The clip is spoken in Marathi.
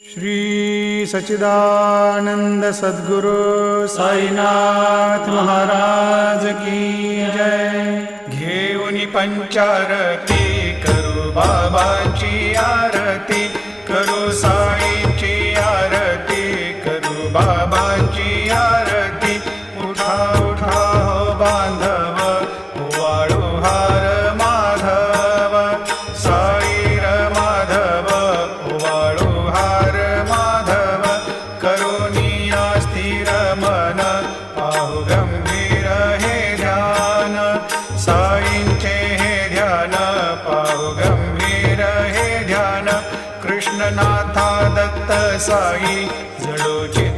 श्री सच्चिदानंद सद्गुरु साईनाथ महाराज की जय। घेऊनी पंचारती करू बाबाची आरती, करू साईची आरती, करू बाबाची आरती। उठा उठा हो बांधव, वाळू हार माधव, साईर माधव, वाळू हार माधव। करुनिया स्थिर मन, पाहु गंभीर हे ध्यान, साईंचे हे ध्यान, पाहु गंभीर हे ध्यान। कृष्णनाथा दत्त साई जडोची